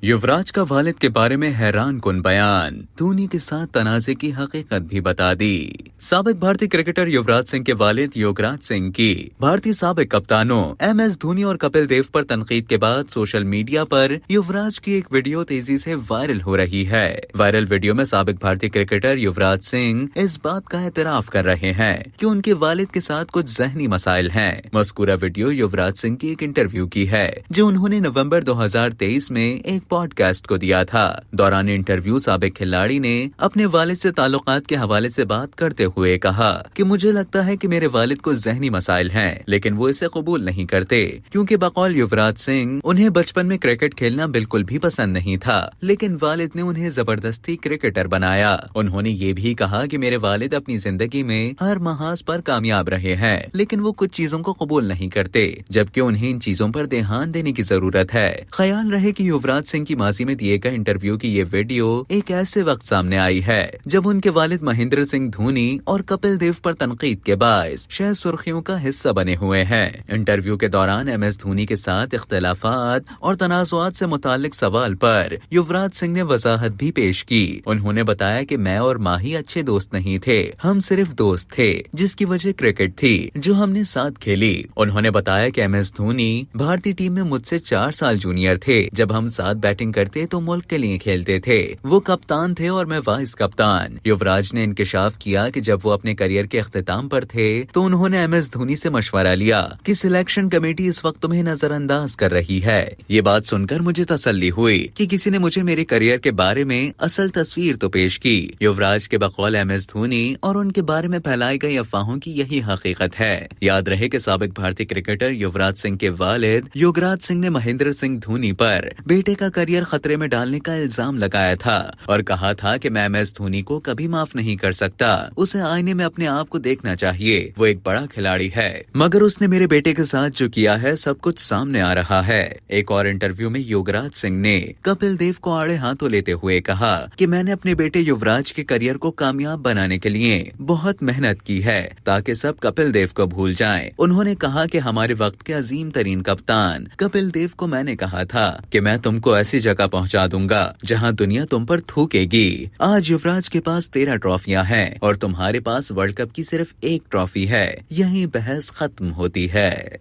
युवराज का वालिद के बारे में हैरान कुन बयान, धोनी के साथ तनाज़े की हकीकत भी बता दी। साबिक भारतीय क्रिकेटर युवराज सिंह के वालिद योगराज सिंह की भारतीय साबिक कप्तानों MS धोनी और कपिल देव पर तनकीद के बाद सोशल मीडिया पर युवराज की एक वीडियो तेजी से वायरल हो रही है। वायरल वीडियो में साबिक भारतीय क्रिकेटर युवराज सिंह इस बात का एतराफ कर रहे हैं कि उनके वालिद के साथ कुछ ज़हनी मसाइल हैं। मज़कूरा वीडियो युवराज सिंह की एक इंटरव्यू की है जो उन्होंने नवंबर 2023 में एक पॉडकास्ट को दिया था। दौरान इंटरव्यू साबिक खिलाड़ी ने अपने वालिद से ताल्लुकात के हवाले से बात करते हुए कहा कि मुझे लगता है कि मेरे वालिद को ज़हनी मसाइल हैं, लेकिन वो इसे कबूल नहीं करते क्योंकि बकौल युवराज सिंह उन्हें बचपन में क्रिकेट खेलना बिल्कुल भी पसंद नहीं था, लेकिन वालिद ने उन्हें जबरदस्ती क्रिकेटर बनाया। उन्होंने ये भी कहा कि मेरे वालिद अपनी जिंदगी में हर महाज पर कामयाब रहे हैं, लेकिन वो कुछ चीजों को कबूल नहीं करते, जबकि उन्हें इन चीजों पर ध्यान देने की जरूरत है। ख्याल रहे कि युवराज सिंह की माजी में दिए गए इंटरव्यू की ये वीडियो एक ऐसे वक्त सामने आई है जब उनके वालिद महेंद्र सिंह धोनी और कपिल देव पर तनकीद के बायस शहर सुर्खियों का हिस्सा बने हुए हैं। इंटरव्यू के दौरान MS धोनी के साथ इख्तिलाफात और तनाज़ुआत से मुतालिक सवाल पर युवराज सिंह ने वजाहत भी पेश की। उन्होंने बताया कि मैं और माही अच्छे दोस्त नहीं थे, हम सिर्फ दोस्त थे, जिसकी वजह क्रिकेट थी जो हमने साथ खेली। उन्होंने बताया कि MS धोनी भारतीय टीम में मुझसे 4 साल जूनियर थे। जब हम साथ बैटिंग करते तो मुल्क के लिए खेलते थे। वो कप्तान थे और मैं वाइस कप्तान। युवराज ने इंकशाफ किया कि जब वो अपने करियर के अख्तिताम पर थे तो उन्होंने MS धोनी से मशवरा लिया कि सिलेक्शन कमेटी इस वक्त तुम्हें नजरअंदाज कर रही है। ये बात सुनकर मुझे तसल्ली हुई कि किसी ने मुझे मेरे करियर के बारे में असल तस्वीर तो पेश की। युवराज के बकौल MS धोनी और उनके बारे में फैलाई गई अफवाहों की यही हकीकत है। याद रहे कि साबिक भारतीय क्रिकेटर युवराज सिंह के वालिद योगराज सिंह ने महेंद्र सिंह धोनी पर बेटे का करियर खतरे में डालने का इल्जाम लगाया था और कहा था कि मैं MS धोनी को कभी माफ नहीं कर सकता, उसे आईने में अपने आप को देखना चाहिए, वो एक बड़ा खिलाड़ी है, मगर उसने मेरे बेटे के साथ जो किया है सब कुछ सामने आ रहा है। एक और इंटरव्यू में योगराज सिंह ने कपिल देव को आड़े हाथों लेते हुए कहा कि मैंने अपने बेटे युवराज के करियर को कामयाब बनाने के लिए बहुत मेहनत की है ताकि सब कपिल देव को भूल जाएं। उन्होंने कहा कि हमारे वक्त के अजीम तरीन कप्तान कपिल देव को मैंने कहा था कि मैं तुमको ऐसी जगह पहुंचा दूंगा जहां दुनिया तुम पर थूकेगी। आज युवराज के पास 13 ट्रॉफियां हैं और तुम्हारे पास वर्ल्ड कप की सिर्फ 1 ट्रॉफी है। यहीं बहस खत्म होती है।